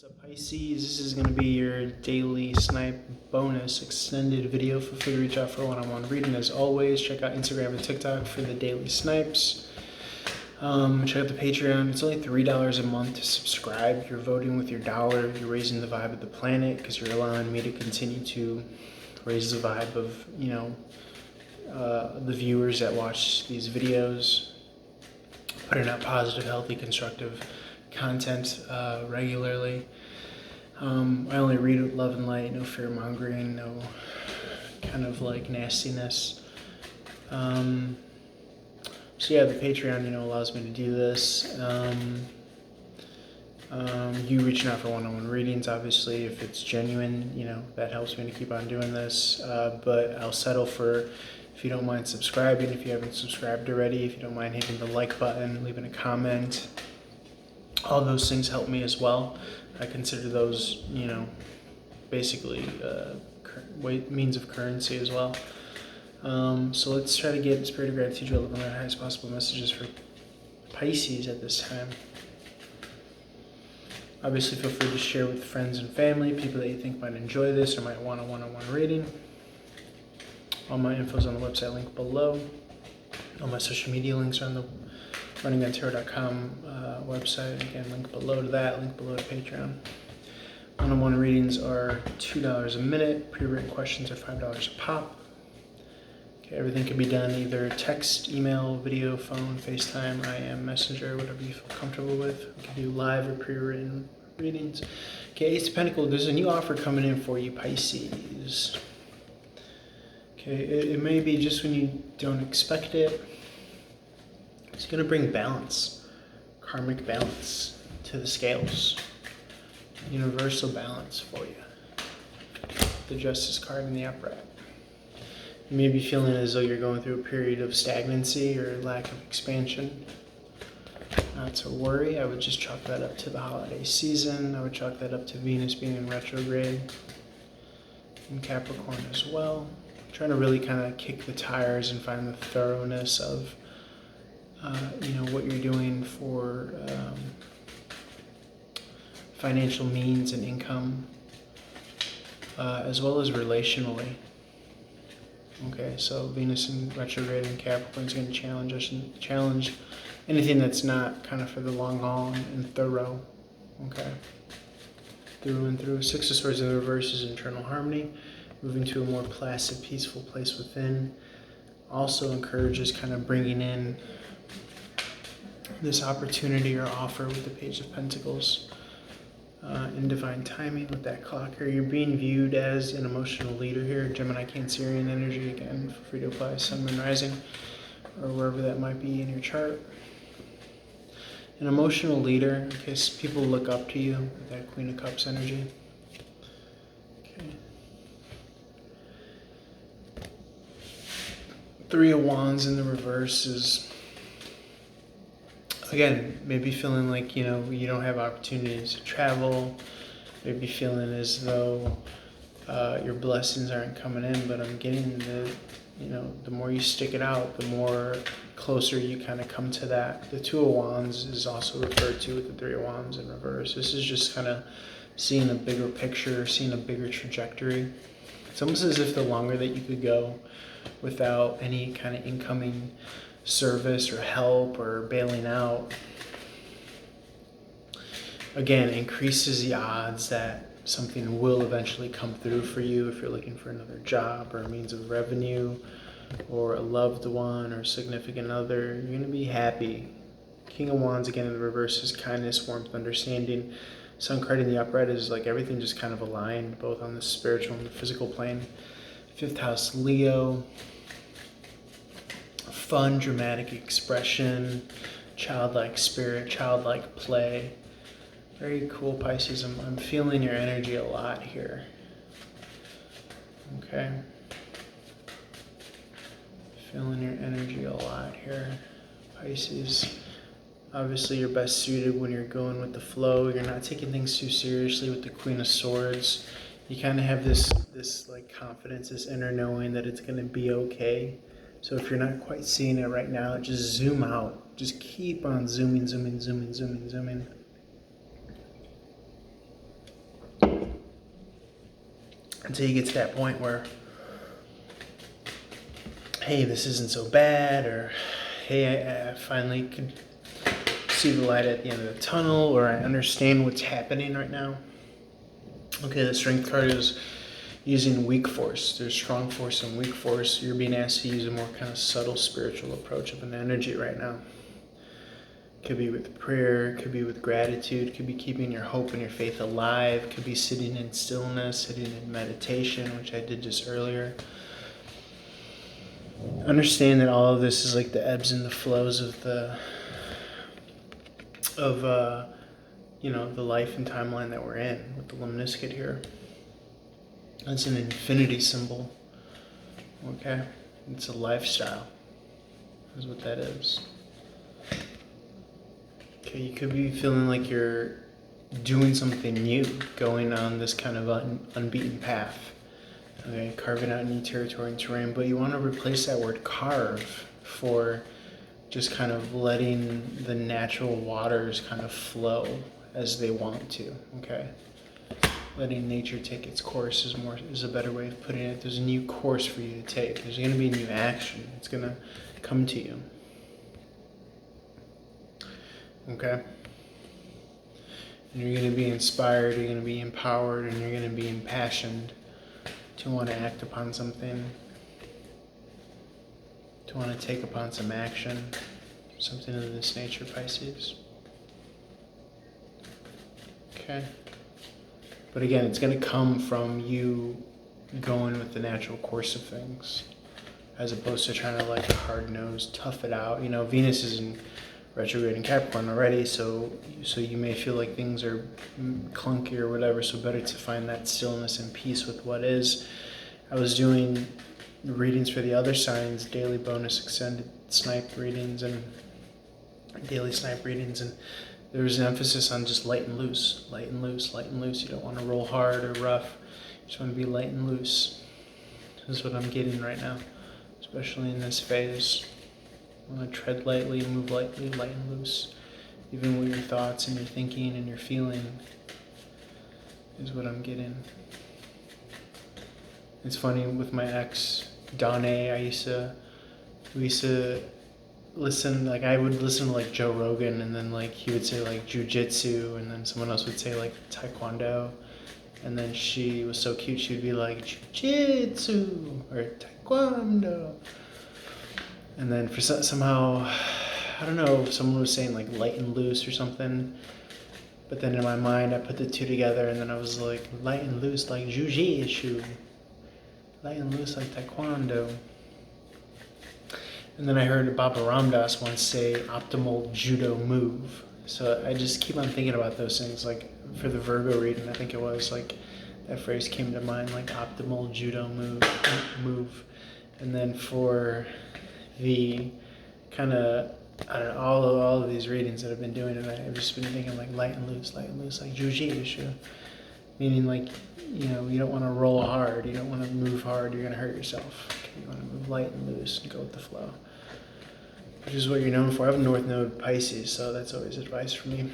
What's up, Pisces? This is going to be your daily Snipe bonus extended video. Feel free to reach out for one-on-one reading. As always, check out Instagram and TikTok for the daily Snipes. Check out the Patreon. It's only $3 a month to subscribe. You're voting with your dollar. You're raising the vibe of the planet because you're allowing me to continue to raise the vibe of, the viewers that watch these videos. Putting out positive, healthy, constructive content regularly. I only read with love and light, no fear mongering, no kind of like nastiness. So yeah, the Patreon, allows me to do this. You reaching out for one-on-one readings, obviously, if it's genuine, that helps me to keep on doing this. But I'll settle for, if you don't mind subscribing, if you haven't subscribed already, if you don't mind hitting the like button, leaving a comment. All those things help me as well. I consider those, basically means of currency as well. So let's try to get Spirit of Gratitude to deliver the highest possible messages for Pisces at this time. Obviously, feel free to share with friends and family, people that you think might enjoy this or might want a one-on-one reading. All my info is on the website link below. All my social media links are on the runningontarot.com website. Again, link below to that, link below to Patreon. One-on-one readings are $2 a minute. Pre-written questions are $5 a pop. Okay, everything can be done either text, email, video, phone, FaceTime, IM, Messenger, whatever you feel comfortable with. We can do live or pre-written readings. Okay, Ace of Pentacles, there's a new offer coming in for you, Pisces. Okay, it may be just when you don't expect it. It's going to bring balance, karmic balance to the scales, universal balance for you. The Justice card in the upright. You may be feeling as though you're going through a period of stagnancy or lack of expansion. Not to worry, I would just chalk that up to the holiday season. I would chalk that up to Venus being in retrograde in Capricorn as well. Trying to really kind of kick the tires and find the thoroughness of what you're doing for financial means and income, as well as relationally. Okay, so Venus in retrograde in Capricorn is going to challenge us and challenge anything that's not kind of for the long haul and thorough. Okay, through and through. Six of Swords in the reverse is internal harmony, moving to a more placid, peaceful place within. Also encourages kind of bringing in this opportunity or offer with the Page of Pentacles in divine timing with that clock here. You're being viewed as an emotional leader here. Gemini, Cancerian energy. Again, feel free to apply Sun, Moon, Rising, or wherever that might be in your chart. An emotional leader, in case people look up to you, with that Queen of Cups energy. Okay. Three of Wands in the reverse is, again, maybe feeling like, you don't have opportunities to travel, maybe feeling as though your blessings aren't coming in, but I'm getting the more you stick it out, the more closer you kind of come to that. The Two of Wands is also referred to with the Three of Wands in reverse. This is just kind of seeing a bigger picture, seeing a bigger trajectory. It's almost as if the longer that you could go without any kind of incoming service or help or bailing out, again, increases the odds that something will eventually come through for you if you're looking for another job or a means of revenue or a loved one or significant other. You're going to be happy. King of Wands, again, in the reverse is kindness, warmth, understanding. Sun card in the upright is like everything just kind of aligned, both on the spiritual and the physical plane. Fifth house, Leo. Fun, dramatic expression, childlike spirit, childlike play. Very cool, Pisces. I'm feeling your energy a lot here. Okay. Feeling your energy a lot here, Pisces. Obviously, you're best suited when you're going with the flow. You're not taking things too seriously with the Queen of Swords. You kind of have this like confidence, this inner knowing that it's going to be okay. So if you're not quite seeing it right now, just zoom out. Just keep on zooming, zooming, zooming, zooming, zooming. until you get to that point where, hey, this isn't so bad, or hey, I finally could see the light at the end of the tunnel, or I understand what's happening right now. Okay, the strength card is using weak force. There's strong force and weak force. You're being asked to use a more kind of subtle spiritual approach of an energy right now. Could be with prayer, could be with gratitude, could be keeping your hope and your faith alive, could be sitting in stillness, sitting in meditation, which I did just earlier. Understand that all of this is like the ebbs and the flows of the life and timeline that we're in with the lemniscate here. That's an infinity symbol. Okay? It's a lifestyle. That's what that is. Okay, you could be feeling like you're doing something new, going on this kind of unbeaten path. Okay, carving out new territory and terrain, but you want to replace that word carve for just kind of letting the natural waters kind of flow as they want to, okay? Letting nature take its course is a better way of putting it. There's a new course for you to take. There's going to be a new action. It's going to come to you. Okay? And you're going to be inspired, you're going to be empowered, and you're going to be impassioned to want to act upon something, to want to take upon some action, something of this nature, Pisces. Okay? But again, it's going to come from you going with the natural course of things, as opposed to trying to like hard-nosed, tough it out. You know, Venus is in retrograde in Capricorn already, so you may feel like things are clunky or whatever, so better to find that stillness and peace with what is. I was doing readings for the other signs, daily bonus extended Snipe readings and daily Snipe readings, and there was an emphasis on just light and loose, light and loose, light and loose. You don't want to roll hard or rough. You just want to be light and loose. This is what I'm getting right now, especially in this phase. You want to tread lightly, move lightly, light and loose. Even with your thoughts and your thinking and your feeling is what I'm getting. It's funny, with my ex, Donna, we used to listen, like I would listen to like Joe Rogan, and then like he would say like jujitsu, and then someone else would say like taekwondo, and then she was so cute, she'd be like jujitsu or taekwondo. And then for somehow, I don't know, someone was saying like light and loose or something. But then in my mind, I put the two together, and then I was like, light and loose like jiu-jitsu. Light and loose like taekwondo. And then I heard Baba Ramdas once say optimal judo move. So I just keep on thinking about those things. Like for the Virgo reading, I think it was like that phrase came to mind, like optimal judo move. And then for the kind of, I don't know, all of these readings that I've been doing, and I've just been thinking like light and loose, like jiu-jitsu. Meaning like, you know, you don't want to roll hard, you don't want to move hard, you're going to hurt yourself. Okay, you want to move light and loose and go with the flow. Which is what you're known for. I have a North Node Pisces, so that's always advice for me.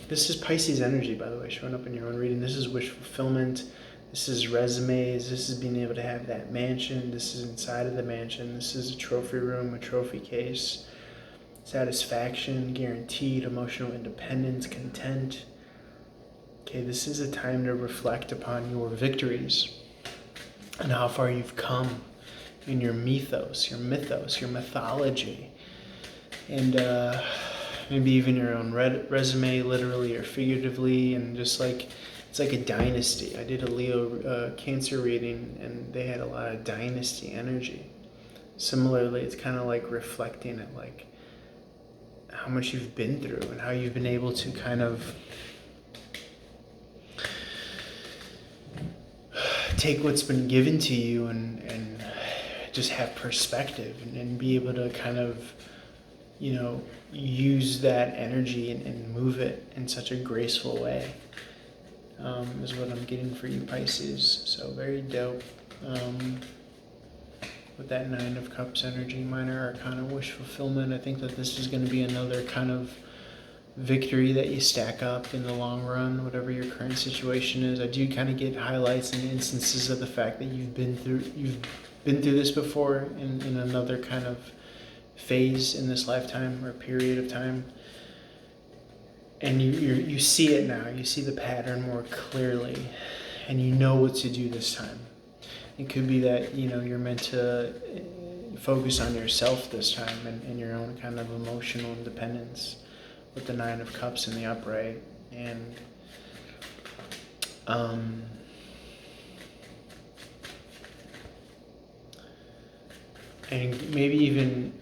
This is Pisces energy, by the way, showing up in your own reading. This is wish fulfillment. This is resumes. This is being able to have that mansion. This is inside of the mansion. This is a trophy room, a trophy case. Satisfaction, guaranteed, emotional independence, content. Okay, this is a time to reflect upon your victories and how far you've come in your mythos, your mythology. And maybe even your own resume, literally or figuratively, and just like, it's like a dynasty. I did a Leo Cancer reading, and they had a lot of dynasty energy. Similarly, it's kind of like reflecting at like how much you've been through and how you've been able to kind of take what's been given to you and just have perspective and be able to kind of, you know, use that energy and move it in such a graceful way. Is what I'm getting for you, Pisces. So very dope. With that Nine of Cups energy, minor arcana, wish fulfillment. I think that this is going to be another kind of victory that you stack up in the long run, whatever your current situation is. I do kind of get highlights and instances of the fact that you've been through this before in another kind of phase in this lifetime or period of time. And you see it now. You see the pattern more clearly, and you know what to do this time. It could be that, you're meant to focus on yourself this time and your own kind of emotional independence with the Nine of Cups in the upright. And and maybe even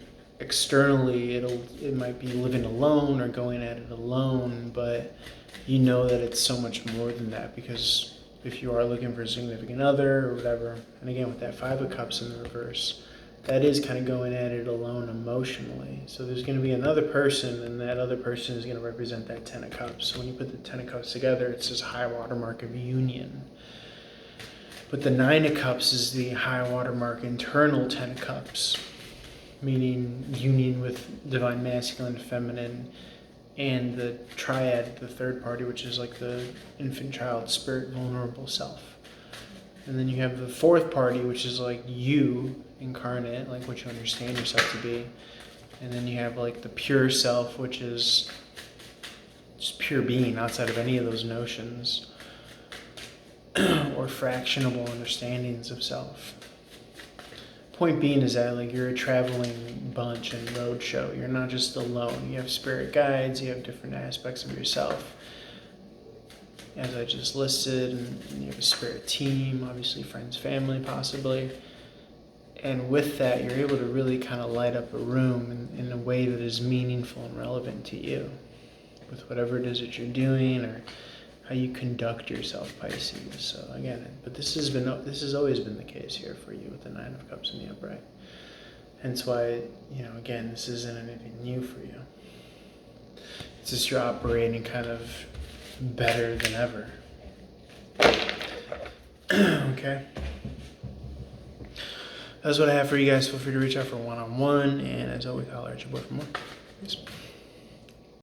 externally it might be living alone or going at it alone, but you know that it's so much more than that, because if you are looking for a significant other or whatever, and again with that Five of Cups in the reverse, that is kind of going at it alone emotionally. So there's going to be another person, and that other person is going to represent that Ten of Cups. So when you put the Ten of Cups together, it's this high watermark of union. But the Nine of Cups is the high watermark internal Ten of Cups, meaning union with divine masculine and feminine, and the triad, the third party, which is like the infant child, spirit, vulnerable self. And then you have the fourth party, which is like you incarnate, like what you understand yourself to be. And then you have like the pure self, which is just pure being outside of any of those notions or fractionable understandings of self. Point being is that like you're a traveling bunch and roadshow. You're not just alone. You have spirit guides, you have different aspects of yourself, as I just listed, and you have a spirit team, obviously friends, family, possibly. And with that, you're able to really kind of light up a room in a way that is meaningful and relevant to you, with whatever it is that you're doing or how you conduct yourself, Pisces. So again, but this has always been the case here for you with the Nine of Cups in the upright. Hence why, again, this isn't anything new for you. It's just you're operating kind of better than ever. Okay. That's what I have for you guys. Feel free to reach out for one-on-one, and as always, holler at your boy for more. Peace.